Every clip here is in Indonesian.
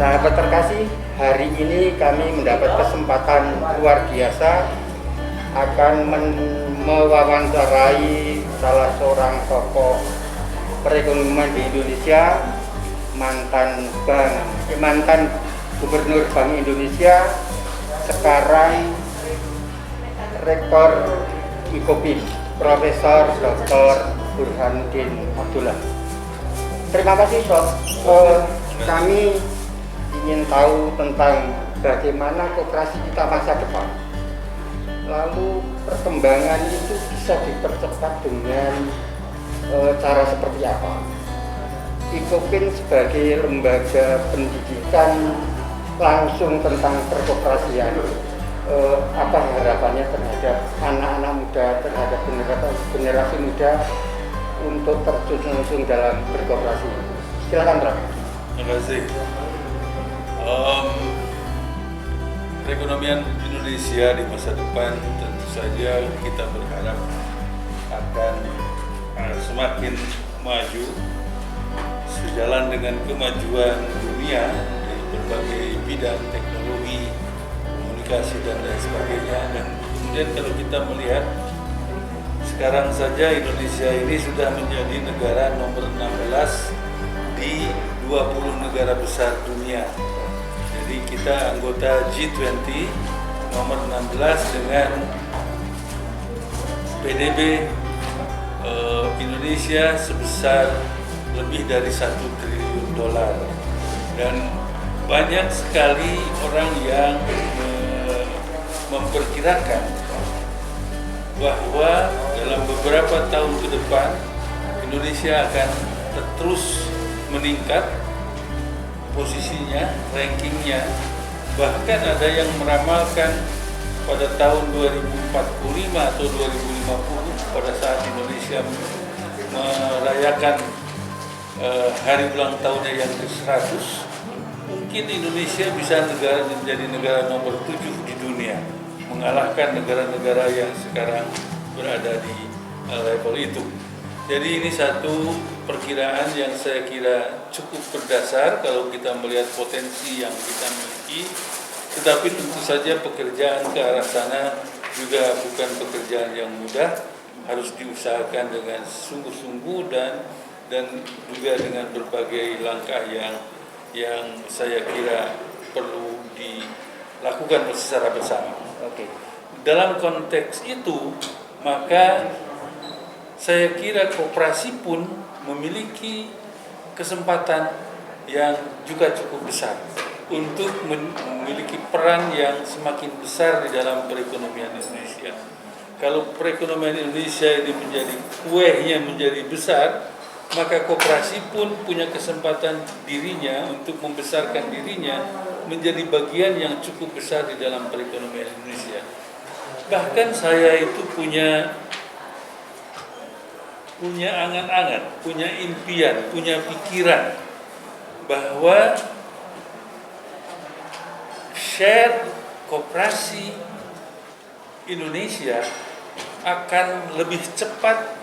Sahabat terkasih, hari ini kami mendapat kesempatan luar biasa akan mewawancarai salah seorang tokoh perekonomian di Indonesia, mantan Gubernur Bank Indonesia, sekarang Rektor IKOBIN, Profesor Dr. Burhanuddin Abdullah. Terima kasih, Prof. Kami ingin tahu tentang bagaimana koperasi kita masa depan. Lalu perkembangan itu bisa dipercepat dengan cara seperti apa? IKOBIN sebagai lembaga pendidikan langsung tentang perkoperasian, apa harapannya terhadap anak-anak muda, terhadap generasi muda untuk terjun langsung dalam berkoperasi? Silakan, Prof. Terima kasih. Perekonomian Indonesia di masa depan tentu saja kita berharap akan semakin maju sejalan dengan kemajuan dunia di berbagai bidang teknologi, komunikasi dan lain sebagainya. Dan kemudian kalau kita melihat sekarang saja Indonesia ini sudah menjadi negara nomor 16 di 20 negara besar dunia. Jadi kita anggota G20 nomor 16 dengan PDB Indonesia sebesar lebih dari 1 triliun dolar. Dan banyak sekali orang yang memperkirakan bahwa dalam beberapa tahun ke depan Indonesia akan terus meningkat posisinya, rankingnya. Bahkan ada yang meramalkan pada tahun 2045 atau 2050 pada saat Indonesia merayakan hari ulang tahunnya yang ke-100, mungkin Indonesia bisa menjadi negara nomor 7 di dunia, mengalahkan negara-negara yang sekarang berada di level itu. Jadi ini satu perkiraan yang saya kira cukup berdasar kalau kita melihat potensi yang kita miliki, tetapi tentu saja pekerjaan ke arah sana juga bukan pekerjaan yang mudah, harus diusahakan dengan sungguh-sungguh dan juga dengan berbagai langkah yang saya kira perlu dilakukan secara bersama. Oke. Dalam konteks itu, maka saya kira koperasi pun memiliki kesempatan yang juga cukup besar untuk memiliki peran yang semakin besar di dalam perekonomian Indonesia. Kalau perekonomian Indonesia ini menjadi kuehnya menjadi besar, maka koperasi pun punya kesempatan dirinya untuk membesarkan dirinya menjadi bagian yang cukup besar di dalam perekonomian Indonesia. Bahkan saya itu punya angan-angan, punya impian, punya pikiran bahwa share koperasi Indonesia akan lebih cepat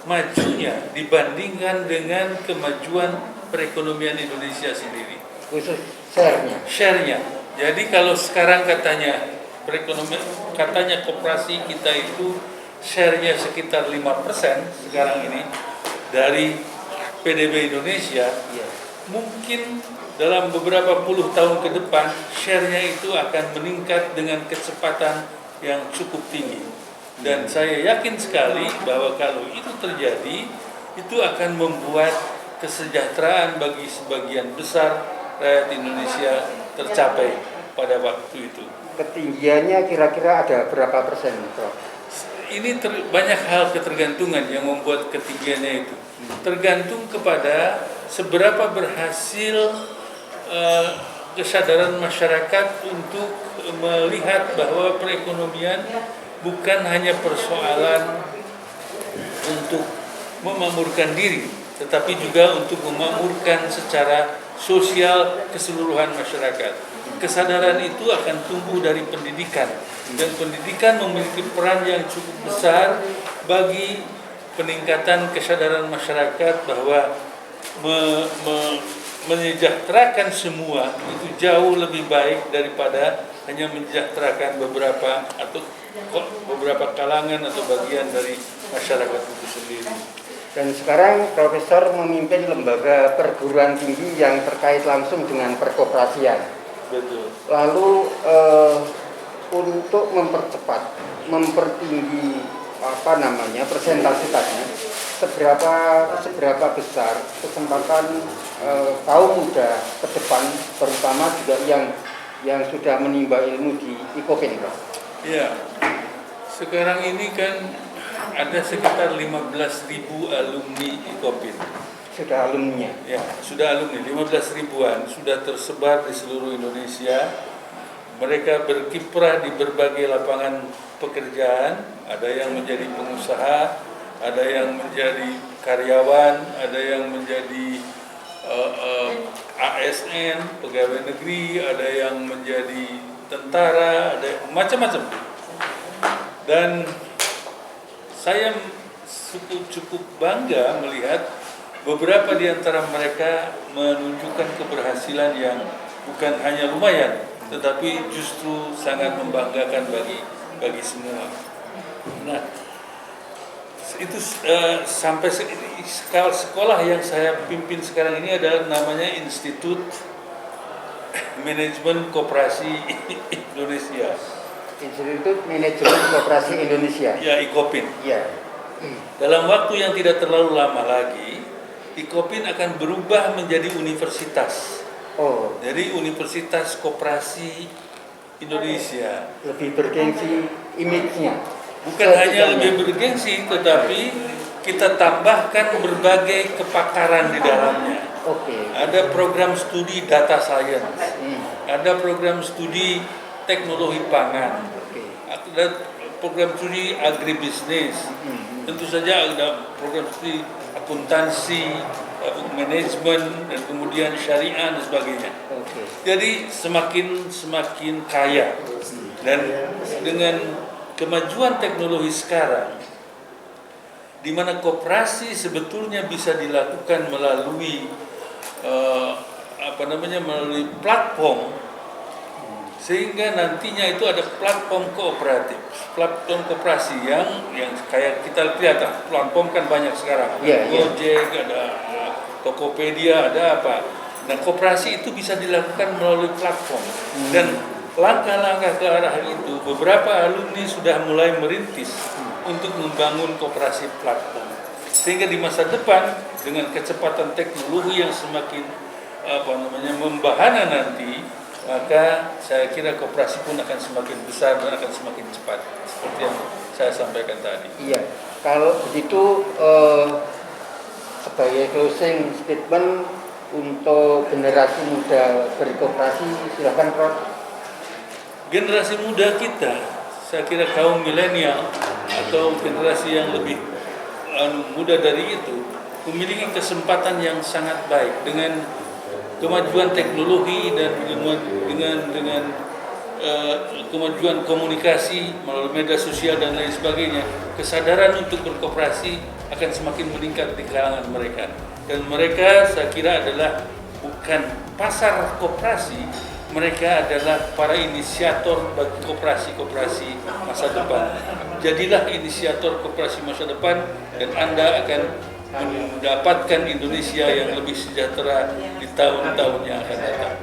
majunya dibandingkan dengan kemajuan perekonomian Indonesia sendiri. Khusus share-nya. Jadi kalau sekarang katanya koperasi kita itu share-nya sekitar 5% sekarang ini dari PDB Indonesia, mungkin dalam beberapa puluh tahun ke depan share-nya itu akan meningkat dengan kecepatan yang cukup tinggi. Dan saya yakin sekali bahwa kalau itu terjadi, itu akan membuat kesejahteraan bagi sebagian besar rakyat Indonesia tercapai pada waktu itu. Ketinggiannya kira-kira ada berapa persen, Prof? Ini banyak hal ketergantungan yang membuat ketinggiannya itu. Tergantung kepada seberapa berhasil kesadaran masyarakat untuk melihat bahwa perekonomian bukan hanya persoalan untuk memakmurkan diri, tetapi juga untuk memakmurkan secara sosial keseluruhan masyarakat. Kesadaran itu akan tumbuh dari pendidikan, dan pendidikan memiliki peran yang cukup besar bagi peningkatan kesadaran masyarakat bahwa menyejahterakan semua itu jauh lebih baik daripada hanya menyejahterakan beberapa atau beberapa kalangan atau bagian dari masyarakat itu sendiri. Dan sekarang Profesor memimpin lembaga perguruan tinggi yang terkait langsung dengan perkoperasian. Betul. Lalu untuk mempercepat, mempertinggi presentasi tadi, seberapa besar kesempatan kaum muda ke depan, terutama juga yang sudah menimba ilmu di IKOPIN, Prof? Ya, sekarang ini kan ada sekitar 15.000 alumni IKOPIN. Sudah alumninya? Ya, sudah alumni, 15 ribuan, sudah tersebar di seluruh Indonesia. Mereka berkiprah di berbagai lapangan pekerjaan, ada yang menjadi pengusaha, ada yang menjadi karyawan, ada yang menjadi ASN, pegawai negeri, ada yang menjadi tentara, ada macam-macam. Dan saya cukup bangga melihat beberapa di antara mereka menunjukkan keberhasilan yang bukan hanya lumayan, tetapi justru sangat membanggakan bagi semua. Nah, itu sampai sekolah yang saya pimpin sekarang ini adalah namanya Institut Manajemen Koperasi Indonesia. Institut Manajemen Koperasi Indonesia. Ya, IKOPIN. Ya. Dalam waktu yang tidak terlalu lama lagi, IKOPIN akan berubah menjadi universitas. Oh. Jadi Universitas Koperasi Indonesia. Lebih bergengsi image-nya. Bukan hanya lebih bergengsi, tetapi kita tambahkan berbagai kepakaran di dalamnya. Oke. Ada program studi data science, ada program studi teknologi pangan, ada program studi agribisnis, tentu saja ada program studi akuntansi, manajemen, dan kemudian syariah dan sebagainya. Jadi semakin kaya. Dan dengan kemajuan teknologi sekarang, di mana koperasi sebetulnya bisa dilakukan melalui melalui platform, sehingga nantinya itu ada platform kooperatif, platform koperasi yang kayak kita lihat, platform kan banyak sekarang, Gojek, ada Tokopedia, ada apa. Nah, koperasi itu bisa dilakukan melalui platform, dan langkah-langkah ke arah itu beberapa alumni sudah mulai merintis untuk membangun koperasi platform, sehingga di masa depan dengan kecepatan teknologi yang semakin membahana nanti, maka saya kira koperasi pun akan semakin besar dan akan semakin cepat, seperti yang saya sampaikan tadi. Iya, kalau begitu sebagai closing statement untuk generasi muda berkoperasi, silakan Prof. Generasi muda kita, saya kira kaum milenial atau generasi yang lebih muda dari itu, memiliki kesempatan yang sangat baik dengan kemajuan teknologi dan dengan kemajuan komunikasi melalui media sosial dan lain sebagainya. Kesadaran untuk berkoperasi akan semakin meningkat di kalangan mereka, dan mereka saya kira adalah bukan pasar koperasi, mereka adalah para inisiator bagi koperasi-koperasi masa depan. Jadilah inisiator koperasi masa depan, dan Anda akan mendapatkan Indonesia yang lebih sejahtera di tahun-tahun yang akan datang.